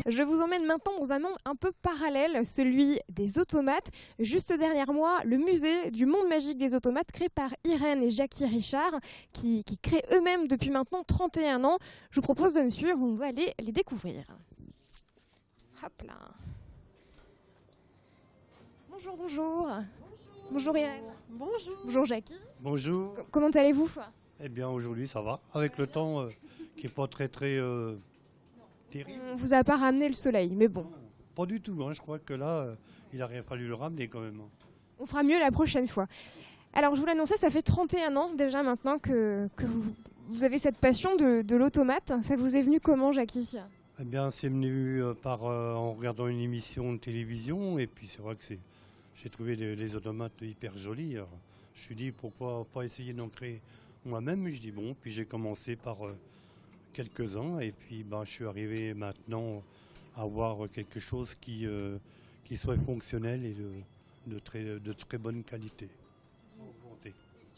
Je vous emmène maintenant dans un monde un peu parallèle, celui des automates. Juste derrière moi, le musée du monde magique des automates créé par Irène et Jackie Richard, qui créent eux-mêmes depuis maintenant 31 ans. Je vous propose de me suivre, on va aller les découvrir. Hop là. Bonjour, bonjour. Bonjour Irène. Bonjour. Bonjour Jackie. Bonjour. Comment allez-vous? Eh bien, aujourd'hui, ça va. Avec le temps qui n'est pas très terrible. On vous a pas ramené le soleil, mais bon. Pas du tout. Hein. Je crois que là, il aurait fallu le ramener quand même. On fera mieux la prochaine fois. Alors, je vous l'annonçais, ça fait 31 ans déjà maintenant que vous avez cette passion de l'automate. Ça vous est venu comment, Jackie? Eh bien, c'est venu en regardant une émission de télévision. Et puis, c'est vrai que j'ai trouvé les automates hyper jolis. Alors, je me suis dit, pourquoi pas essayer d'en créer moi-même. Je dis bon. Puis, j'ai commencé par quelques-uns. Et puis, je suis arrivé maintenant à avoir quelque chose qui soit fonctionnel et de très bonne qualité.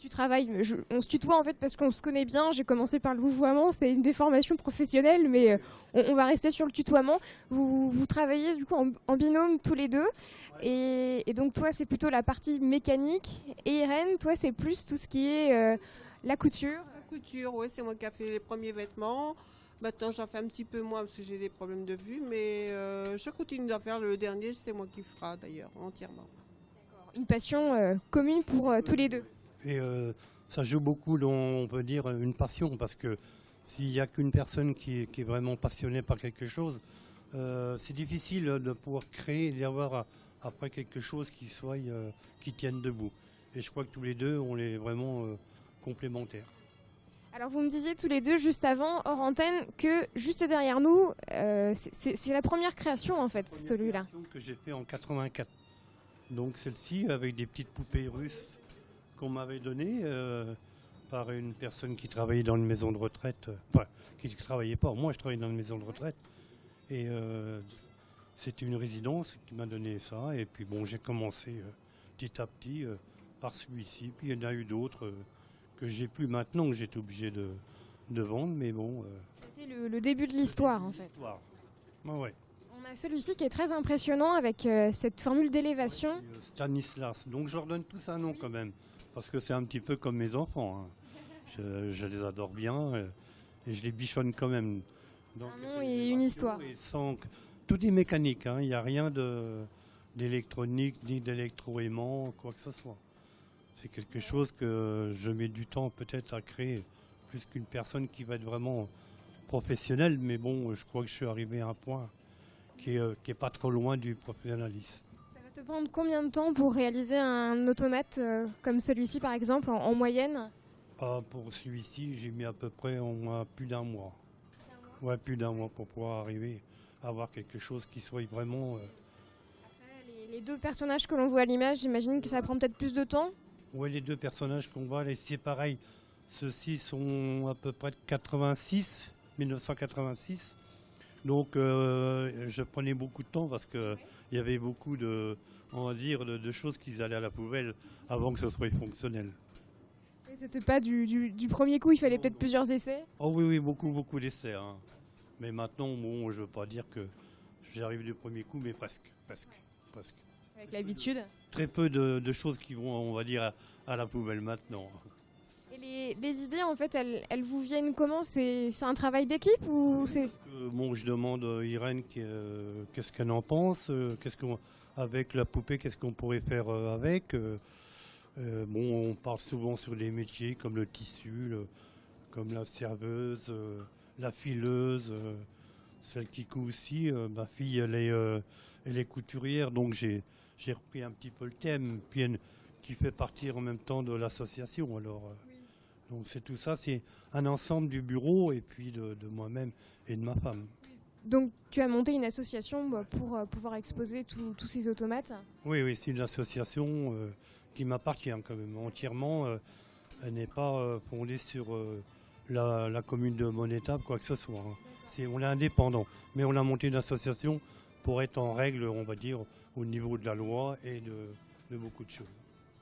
Tu travailles, on se tutoie en fait parce qu'on se connaît bien, j'ai commencé par le vouvoiement, c'est une déformation professionnelle, mais on va rester sur le tutoiement. Vous travaillez du coup en binôme tous les deux, et donc toi c'est plutôt la partie mécanique, et Irène, toi c'est plus tout ce qui est la couture. La couture, oui, c'est moi qui ai fait les premiers vêtements. Maintenant j'en fais un petit peu moins parce que j'ai des problèmes de vue, mais je continue d'en faire. Le dernier, c'est moi qui fera d'ailleurs, entièrement. Une passion commune pour tous les deux. Et ça joue beaucoup dans, on peut dire, une passion, parce que s'il n'y a qu'une personne qui est vraiment passionnée par quelque chose, c'est difficile de pouvoir créer et d'avoir après quelque chose qui tienne debout. Et je crois que tous les deux, on est vraiment complémentaires. Alors vous me disiez tous les deux juste avant, hors antenne, que juste derrière nous, c'est la première création en fait, celui-là. Que j'ai fait en 84. Donc celle-ci avec des petites poupées russes qu'on m'avait données par une personne qui travaillait dans une maison de retraite. Enfin, qui ne travaillait pas. Moi, je travaillais dans une maison de retraite. Et c'était une résidence qui m'a donné ça. Et puis bon, j'ai commencé petit à petit par celui-ci. Puis il y en a eu d'autres que j'ai plus maintenant, que j'étais obligé de vendre. Mais bon. C'était le début de l'histoire en fait. Ouais. On a celui-ci qui est très impressionnant avec cette formule d'élévation. Stanislas. Donc je leur donne tous un nom quand même. Parce que c'est un petit peu comme mes enfants. Hein. Je les adore bien et je les bichonne quand même. Donc, un nom et une histoire. Tout est mécanique. Hein. Il n'y a rien d'électronique ni d'électroaimant, quoi que ce soit. C'est quelque chose que je mets du temps peut-être à créer, plus qu'une personne qui va être vraiment professionnelle. Mais bon, je crois que je suis arrivé à un point qui est pas trop loin du professionnalisme. Ça va te prendre combien de temps pour réaliser un automate comme celui-ci par exemple en moyenne? Pour celui-ci, j'ai mis à peu près plus d'un mois. Ouais, plus d'un mois pour pouvoir arriver à avoir quelque chose qui soit vraiment... Après, les deux personnages que l'on voit à l'image, j'imagine que ça prend peut-être plus de temps? Oui, les deux personnages qu'on voit, c'est pareil. Ceux-ci sont à peu près de 1986. Donc je prenais beaucoup de temps parce qu'il y avait beaucoup de choses qui allaient à la poubelle avant que ce soit fonctionnel. Et c'était pas du premier coup, il fallait peut-être plusieurs essais? Oh oui, beaucoup d'essais. Hein. Mais maintenant, bon, je ne veux pas dire que j'arrive du premier coup, mais presque. Avec l'habitude. Très peu de choses qui vont, on va dire, à la poubelle maintenant. Et les idées, en fait, elles vous viennent comment? C'est un travail d'équipe ou c'est... Bon, je demande à Irène qu'est-ce qu'elle en pense, avec la poupée, qu'est-ce qu'on pourrait faire avec. Bon, on parle souvent sur des métiers comme le tissu, comme la serveuse, la fileuse, celle qui coud aussi. Ma fille, elle est couturière, donc j'ai repris un petit peu le thème, puis qui fait partie en même temps de l'association. Alors, donc c'est tout ça, c'est un ensemble du bureau et puis de moi-même et de ma femme. Donc tu as monté une association pour pouvoir exposer tous ces automates? Oui, c'est une association qui m'appartient quand même entièrement. Elle n'est pas fondée sur la commune de Monétable, quoi que ce soit. Hein. On est indépendant, mais on a monté une association pour être en règle, on va dire, au niveau de la loi et de beaucoup de choses.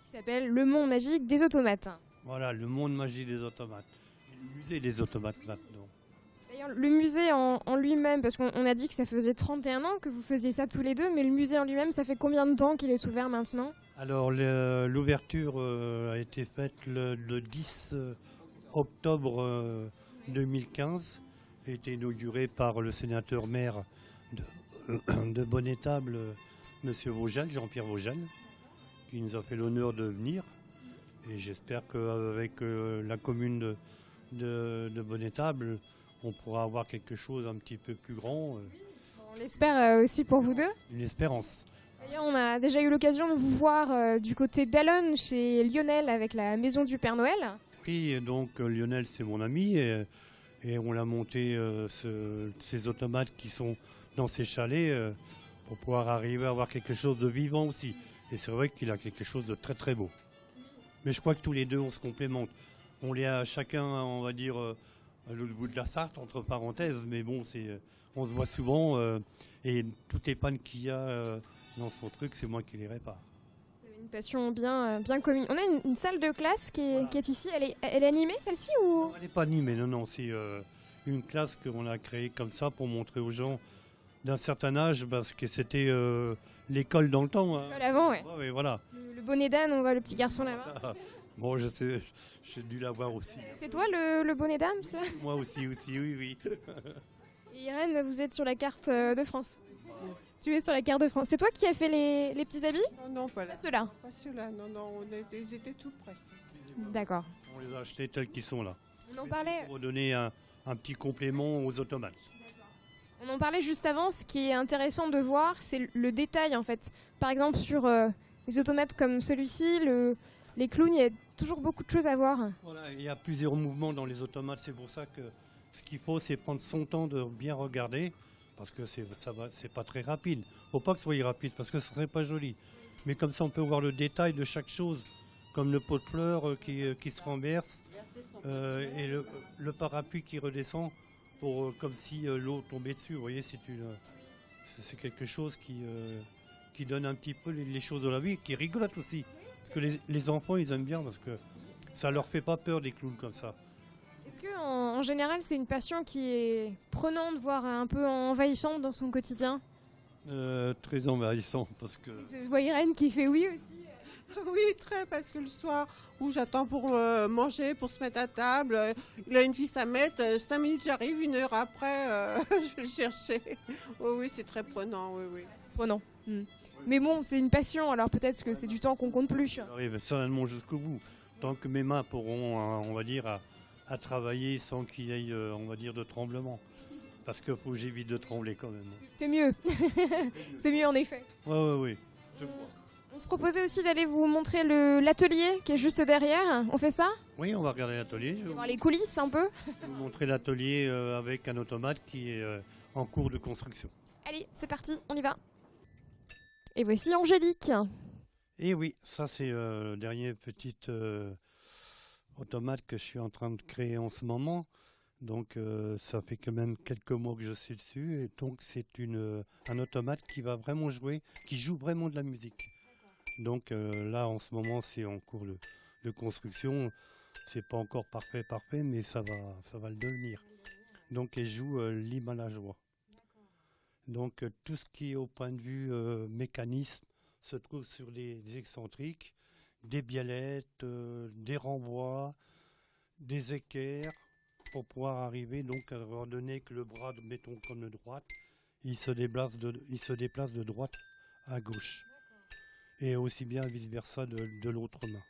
Qui s'appelle Le Monde Magique des Automates. Voilà, le monde magique des automates. Le musée des automates maintenant. D'ailleurs, le musée en lui-même, parce qu'on a dit que ça faisait 31 ans que vous faisiez ça tous les deux, mais le musée en lui-même, ça fait combien de temps qu'il est ouvert maintenant? Alors l'ouverture a été faite le 10 octobre 2015, a été inaugurée par le sénateur maire de Bonnétable, Monsieur Vaugeal, Jean-Pierre Vaugeal, qui nous a fait l'honneur de venir. Et j'espère qu'avec la commune de Bonnétable, on pourra avoir quelque chose un petit peu plus grand. On l'espère aussi pour vous deux. Une espérance. D'ailleurs, on a déjà eu l'occasion de vous voir du côté d'Allonne, chez Lionel, avec la maison du Père Noël. Oui, et donc Lionel, c'est mon ami, et on a monté ces automates qui sont dans ces chalets pour pouvoir arriver à avoir quelque chose de vivant aussi. Et c'est vrai qu'il a quelque chose de très très beau. Mais je crois que tous les deux, on se complémente. On les a chacun, on va dire, à l'autre bout de la Sarthe, entre parenthèses, mais bon, on se voit souvent, et toutes les pannes qu'il y a dans son truc, c'est moi qui les répare. Vous avez une passion bien commune. On a une salle de classe qui est ici. Elle est animée, celle-ci, ou... Non, elle n'est pas animée, non, c'est une classe qu'on a créée comme ça pour montrer aux gens d'un certain âge, parce que c'était l'école dans le temps. Hein. L'école avant, ouais. Ouais, voilà. Le bonnet d'âne, on voit le petit garçon là-bas. Bon, je sais, j'ai dû l'avoir aussi. C'est toi le bonnet d'âne, ça? Moi aussi, oui. Et Irène, vous êtes sur la carte de France. Tu es sur la carte de France. C'est toi qui as fait les petits habits? Non, pas là. Pas ceux-là. Pas ceux-là, non, ils étaient tout près. D'accord. On les a achetés tels qu'ils sont là. On en parlait. Pour donner un petit complément aux automates. On en parlait juste avant. Ce qui est intéressant de voir, c'est le détail en fait. Par exemple, sur les automates comme celui-ci, les clowns, il y a toujours beaucoup de choses à voir. Voilà, il y a plusieurs mouvements dans les automates. C'est pour ça que ce qu'il faut, c'est prendre son temps de bien regarder. Parce que c'est pas très rapide. Faut pas que ce soit rapide parce que ce serait pas joli. Mais comme ça, on peut voir le détail de chaque chose, comme le pot de fleurs qui se renverse et le parapluie qui redescend comme si l'eau tombait dessus. Vous voyez, c'est quelque chose qui donne un petit peu les choses de la vie, qui rigolote aussi. Parce que les enfants, ils aiment bien parce que ça leur fait pas peur des clowns comme ça. Est-ce que en général, c'est une passion qui est prenante, voire un peu envahissante dans son quotidien? Très envahissant parce que... Je vois Irène qui fait oui aussi. Oui, très, parce que le soir où j'attends pour manger, pour se mettre à table, il a une vis à mettre, 5 minutes j'arrive, 1 heure après, je vais le chercher. Oui, c'est très prenant, oui. C'est prenant. Mais bon, c'est une passion, alors peut-être que c'est du temps qu'on compte plus. J'arrive certainement jusqu'au bout. Tant que mes mains pourront, on va dire, à travailler sans qu'il y ait, on va dire, de tremblement. Parce qu'il faut que j'évite de trembler quand même. C'est mieux. C'est mieux en effet. Oui. Je crois. On se proposait aussi d'aller vous montrer l'atelier qui est juste derrière. On fait ça? Oui, on va regarder l'atelier. Je vais voir les coulisses un peu. vous montrer l'atelier avec un automate qui est en cours de construction. Allez, c'est parti, on y va. Et voici Angélique. Et oui, ça c'est le dernier petit automate que je suis en train de créer en ce moment. Donc ça fait quand même quelques mois que je suis dessus. Et donc c'est un automate qui va vraiment jouer, qui joue vraiment de la musique. Donc là en ce moment c'est en cours de construction. C'est pas encore parfait, mais ça va le devenir. Donc elle joue l'hymne à la joie. Donc tout ce qui est au point de vue mécanisme se trouve sur des excentriques, des biellettes, des renvois, des équerres, pour pouvoir arriver donc à leur donner que le bras, mettons comme le droite, il se déplace de droite à gauche. Et aussi bien vice-versa de l'autre main.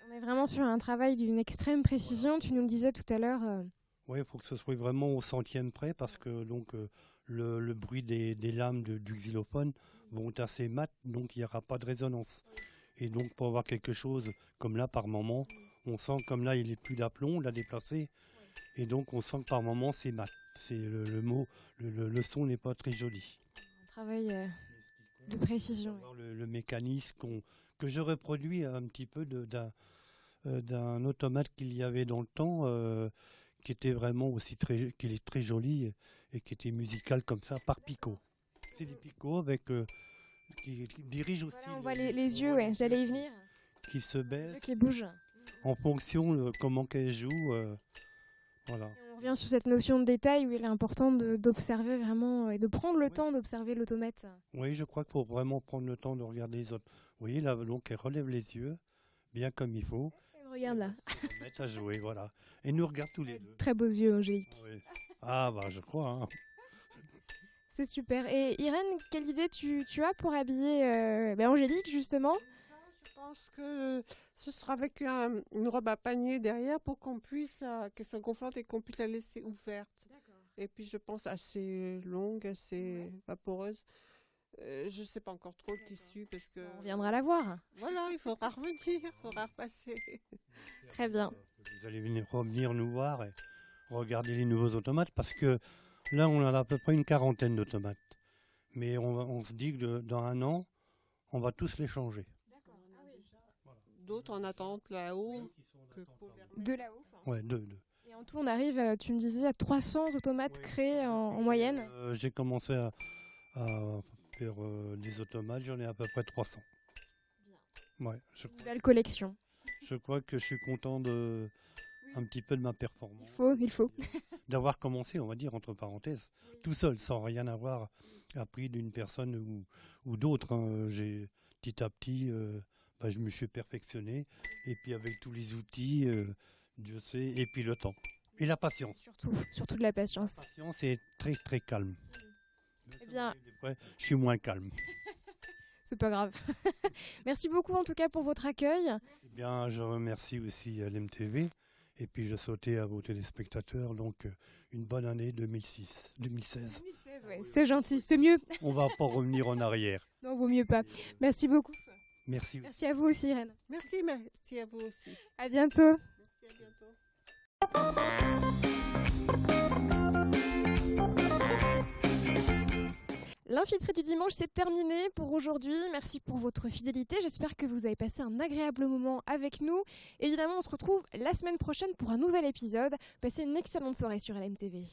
On est vraiment sur un travail d'une extrême précision, tu nous le disais tout à l'heure. Oui, il faut que ce soit vraiment au centième près parce que donc le bruit des lames du xylophone vont être assez mat, donc il n'y aura pas de résonance. Et donc pour avoir quelque chose comme là par moment, on sent comme là il n'est plus d'aplomb, on l'a déplacé, et donc on sent que par moment c'est mat. C'est le son n'est pas très joli. Un travail de précision. Le mécanisme que je reproduis un petit peu d'un automate qu'il y avait dans le temps, qui était vraiment aussi qui est très joli et qui était musical comme ça par picot. C'est des picots avec qui dirigent aussi. Voilà, on voit les yeux, ouais, j'allais y venir. Qui se baissent. Les yeux qui bougent. En fonction de comment qu'elle joue. Voilà. Et on On revient sur cette notion de détail où il est important d'observer vraiment et de prendre le temps d'observer l'automate. Oui, je crois qu'il faut vraiment prendre le temps de regarder les autres. Vous voyez, là, donc, elle relève les yeux, bien comme il faut. Elle me regarde là. Elle se met à jouer, voilà. Et nous regarde tous les deux. Très beaux yeux, Angélique. Oui. Ah, bah, je crois. Hein. C'est super. Et Irène, quelle idée tu as pour habiller Angélique, justement? Je pense que ce sera avec une robe à panier derrière pour qu'on puisse, qu'elle soit gonflante et qu'on puisse la laisser ouverte. Et puis je pense assez longue, assez vaporeuse. Je ne sais pas encore trop le tissu parce que... On viendra la voir. Voilà, il faudra revenir, il faudra repasser. Très bien. Vous allez revenir nous voir et regarder les nouveaux automates parce que là, on a à peu près une quarantaine d'automates. Mais on se dit que dans un an, on va tous les changer. D'autres en attente là-haut. De là-haut. Ouais, deux. Et en tout, on arrive, tu me disais, à 300 automates créés en moyenne. J'ai commencé à faire des automates, j'en ai à peu près 300. Ouais, Une belle collection. je crois que je suis content un petit peu de ma performance. Il faut. D'avoir commencé, on va dire, entre parenthèses, tout seul, sans rien avoir appris d'une personne ou d'autre. Hein. J'ai petit à petit, je me suis perfectionné. Et puis avec tous les outils, Dieu sait, et puis le temps. Et la patience. Surtout de la patience. La patience est très très calme. Eh bien, je suis moins calme. c'est pas grave. Merci beaucoup en tout cas pour votre accueil. Eh bien, je remercie aussi l'MTV. Et puis je souhaitais à vos téléspectateurs donc une bonne année 2016. 2016, ouais, c'est gentil, c'est mieux. On va pas revenir en arrière. Non, vaut mieux pas. Merci beaucoup. Merci. Merci à vous aussi, Irène. Merci à vous aussi. À bientôt. Merci, à bientôt. L'infiltré du dimanche, c'est terminé pour aujourd'hui. Merci pour votre fidélité. J'espère que vous avez passé un agréable moment avec nous. Évidemment, on se retrouve la semaine prochaine pour un nouvel épisode. Passez une excellente soirée sur LMTV.